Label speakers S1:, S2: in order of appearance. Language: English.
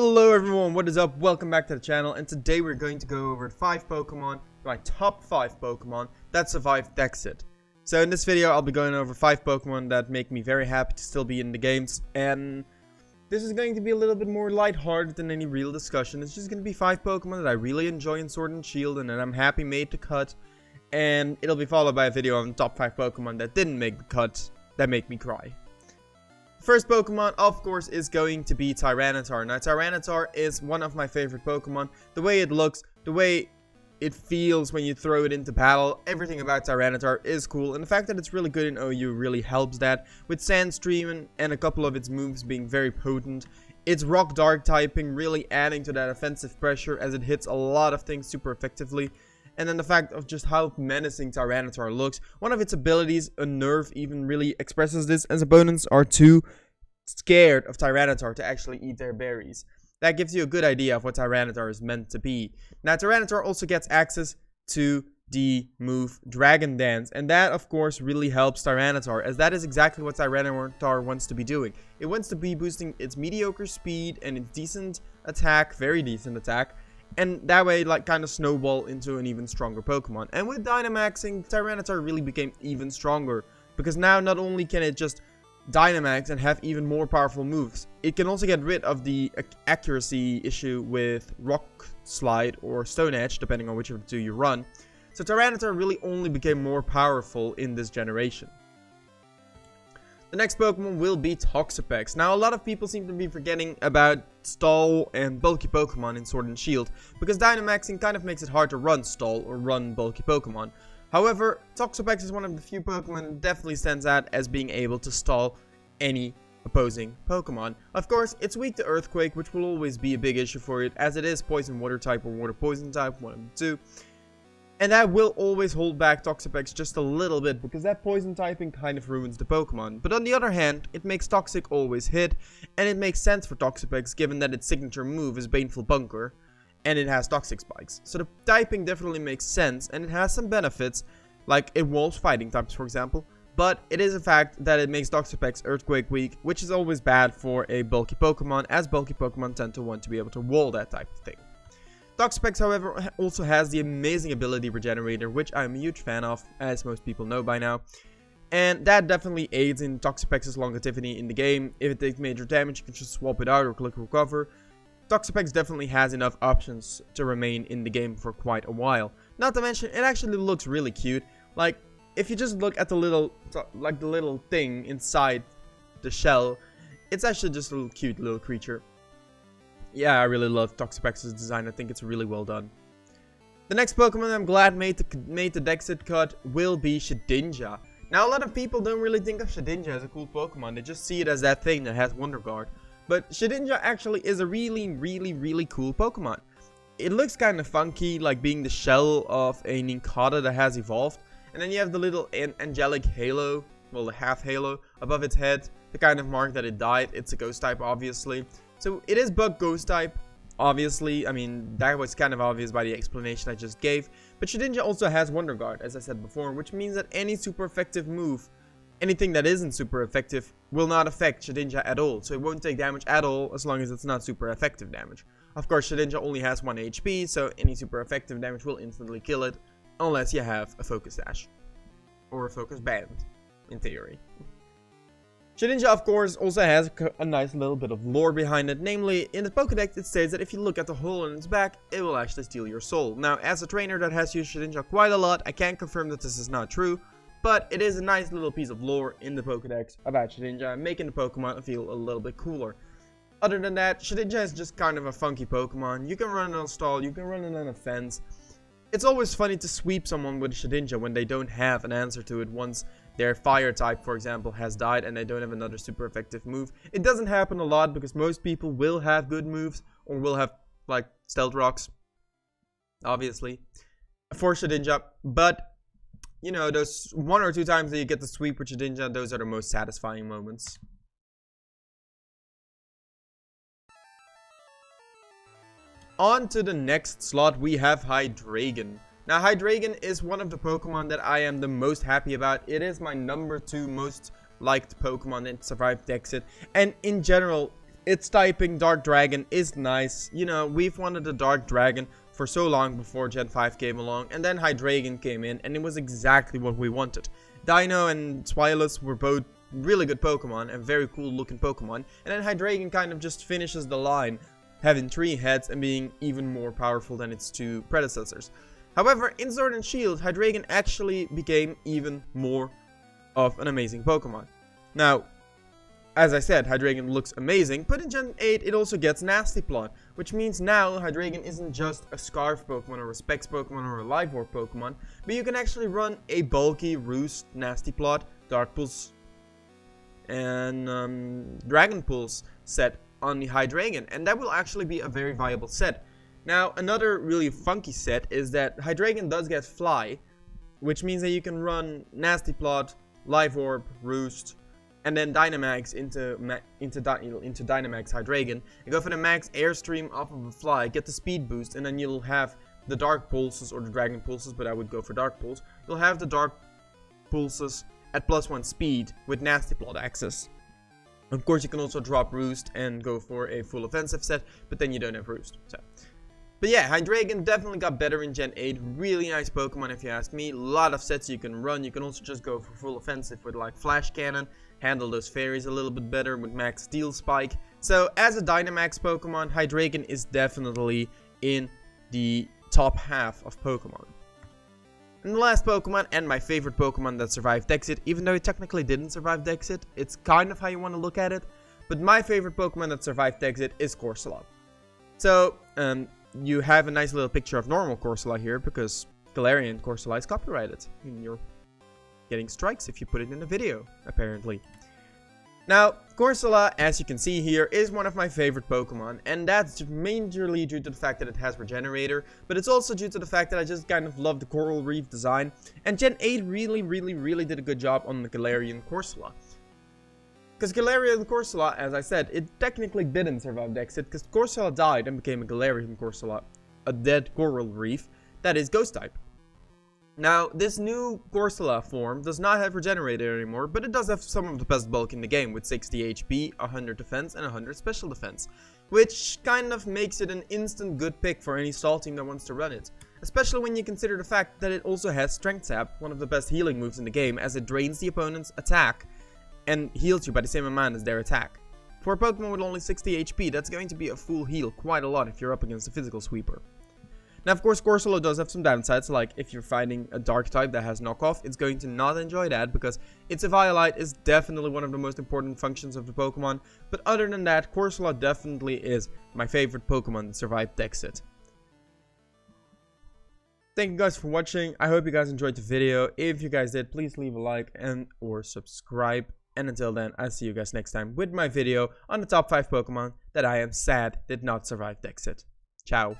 S1: Hello everyone, what is up? Welcome back to the channel, and today we're going to go over 5 Pokemon, my top 5 Pokemon that survived Dexit. So in this video I'll be going over 5 Pokemon that make me very happy to still be in the games, and this is going to be a little bit more lighthearted than any real discussion. It's just going to be 5 Pokemon that I really enjoy in Sword and Shield and that I'm happy made the cut, and it'll be followed by a video on top 5 Pokemon that didn't make the cut that make me cry. First Pokemon, of course, is going to be Tyranitar. Now, Tyranitar is one of my favorite Pokemon. The way it looks, the way it feels when you throw it into battle, everything about Tyranitar is cool. And the fact that it's really good in OU really helps that. With Sandstream and a couple of its moves being very potent. Its Rock Dark typing really adding to that offensive pressure as it hits a lot of things super effectively. And then the fact of just how menacing Tyranitar looks. One of its abilities, Unnerve, even really expresses this, as opponents are too scared of Tyranitar to actually eat their berries. That gives you a good idea of what Tyranitar is meant to be. Now, Tyranitar also gets access to the move Dragon Dance, and that of course really helps Tyranitar, as that is exactly what Tyranitar wants to be doing. It wants to be boosting its mediocre speed and its decent attack, very decent attack, and that way, like, kind of snowball into an even stronger Pokemon. And with Dynamaxing, Tyranitar really became even stronger. Because now, not only can it just Dynamax and have even more powerful moves, it can also get rid of the accuracy issue with Rock Slide or Stone Edge, depending on which of the two you run. So Tyranitar really only became more powerful in this generation. The next Pokemon will be Toxapex. Now, a lot of people seem to be forgetting about Stall and bulky Pokemon in Sword and Shield, because Dynamaxing kind of makes it hard to run Stall or run bulky Pokemon. However, Toxapex is one of the few Pokemon that definitely stands out as being able to stall any opposing Pokemon. Of course, it's weak to Earthquake, which will always be a big issue for it, as it is Poison Water type or Water Poison type, one of the two. And that will always hold back Toxapex just a little bit, because that poison typing kind of ruins the Pokemon. But on the other hand, it makes Toxic always hit, and it makes sense for Toxapex given that its signature move is Baneful Bunker, and it has Toxic Spikes. So the typing definitely makes sense, and it has some benefits, like it walls fighting types, for example. But it is a fact that it makes Toxapex Earthquake weak, which is always bad for a bulky Pokemon, as bulky Pokemon tend to want to be able to wall that type of thing. Toxapex, however, also has the amazing ability Regenerator, which I'm a huge fan of, as most people know by now. And that definitely aids in Toxapex's longevity in the game. If it takes major damage, you can just swap it out or click recover. Toxapex definitely has enough options to remain in the game for quite a while. Not to mention, it actually looks really cute. Like, if you just look at the little thing inside the shell, it's actually just a little cute little creature. Yeah, I really love Toxapex's design. I think it's really well done. The next Pokemon I'm glad made the Dexit cut will be Shedinja. Now, a lot of people don't really think of Shedinja as a cool Pokemon. They just see it as that thing that has Wonder Guard. But Shedinja actually is a really cool Pokemon. It looks kind of funky, like being the shell of a Nincada that has evolved. And then you have the little angelic halo, well, the half halo above its head, the kind of mark that it died. It's a ghost type, obviously. So it is bug ghost type, obviously. I mean, that was kind of obvious by the explanation I just gave. But Shedinja also has Wonder Guard, as I said before, which means that any super effective move, anything that isn't super effective, will not affect Shedinja at all. So it won't take damage at all as long as it's not super effective damage. Of course, Shedinja only has 1 HP, so any super effective damage will instantly kill it, unless you have a Focus Sash. Or a Focus Band, in theory. Shedinja, of course, also has a nice little bit of lore behind it. Namely, in the Pokédex, it states that if you look at the hole in its back, it will actually steal your soul. Now, as a trainer that has used Shedinja quite a lot, I can't confirm that this is not true. But it is a nice little piece of lore in the Pokédex about Shedinja, making the Pokemon feel a little bit cooler. Other than that, Shedinja is just kind of a funky Pokemon. You can run it on stall, you can run it on a fence. It's always funny to sweep someone with Shedinja when they don't have an answer to it once their fire type, for example, has died and they don't have another super effective move. It doesn't happen a lot because most people will have good moves or will have, like, Stealth Rocks, obviously, for Shedinja. But, you know, those 1 or 2 times that you get the sweep with Shedinja, those are the most satisfying moments. On to the next slot, we have Hydragon. Now, Hydragon is one of the Pokemon that I am the most happy about. It is my number 2 most liked Pokemon that survived Dexit. And in general, its typing, Dark Dragon, is nice. You know, we've wanted a Dark Dragon for so long before Gen 5 came along, and then Hydragon came in, and it was exactly what we wanted. Dino and Swilus were both really good Pokemon, and very cool looking Pokemon, and then Hydragon kind of just finishes the line, having 3 heads and being even more powerful than its 2 predecessors. However, in Sword and Shield, Hydragon actually became even more of an amazing Pokemon. Now, as I said, Hydragon looks amazing, but in Gen 8 it also gets Nasty Plot, which means now Hydragon isn't just a Scarf Pokemon or a Specs Pokemon or a Live Orb Pokemon, but you can actually run a bulky Roost, Nasty Plot, Dark Pulse, and Dragon Pulse set on the Hydragon, and that will actually be a very viable set. Now, another really funky set is that Hydragon does get Fly, which means that you can run Nasty Plot, Live Orb, Roost, and then Dynamax into Dynamax Hydragon, and go for the max Airstream off of a Fly, get the speed boost, and then you'll have the Dark Pulses or the Dragon Pulses, but I would go for Dark Pulse. You'll have the Dark Pulses at +1 speed with Nasty Plot access. Of course, you can also drop Roost and go for a full offensive set, but then you don't have Roost. But yeah, Hydragon definitely got better in Gen 8. Really nice Pokemon if you ask me. A lot of sets you can run. You can also just go for full offensive with like Flash Cannon. Handle those fairies a little bit better with Max Steel Spike. So as a Dynamax Pokemon, Hydragon is definitely in the top half of Pokemon. And the last Pokemon, and my favorite Pokemon that survived Dexit, even though it technically didn't survive Dexit, it's kind of how you want to look at it. But my favorite Pokemon that survived Dexit is Cressola. So, you have a nice little picture of normal Cressola here, because Galarian Cressola is copyrighted. And you're getting strikes if you put it in a video, apparently. Now, Cressola, as you can see here, is one of my favorite Pokemon, and that's majorly due to the fact that it has Regenerator, but it's also due to the fact that I just kind of love the Coral Reef design, and Gen 8 really did a good job on the Galarian Cressola. Because Galarian Cressola, as I said, it technically didn't survive Dexit, because Cressola died and became a Galarian Cressola, a dead Coral Reef, that is Ghost type. Now, this new Cressola form does not have Regenerator anymore, but it does have some of the best bulk in the game, with 60 HP, 100 defense, and 100 special defense, which kind of makes it an instant good pick for any Stall team that wants to run it, especially when you consider the fact that it also has Strength Sap, one of the best healing moves in the game, as it drains the opponent's attack and heals you by the same amount as their attack. For a Pokemon with only 60 HP, that's going to be a full heal quite a lot if you're up against a physical sweeper. Now, of course, Cressola does have some downsides, like if you're fighting a Dark type that has knockoff, it's going to not enjoy that, because its Eviolite is definitely one of the most important functions of the Pokemon, but other than that, Cressola definitely is my favorite Pokemon that survived Dexit. Thank you guys for watching. I hope you guys enjoyed the video. If you guys did, please leave a like and or subscribe. And until then, I'll see you guys next time with my video on the top 5 Pokemon that I am sad did not survive Dexit. Ciao.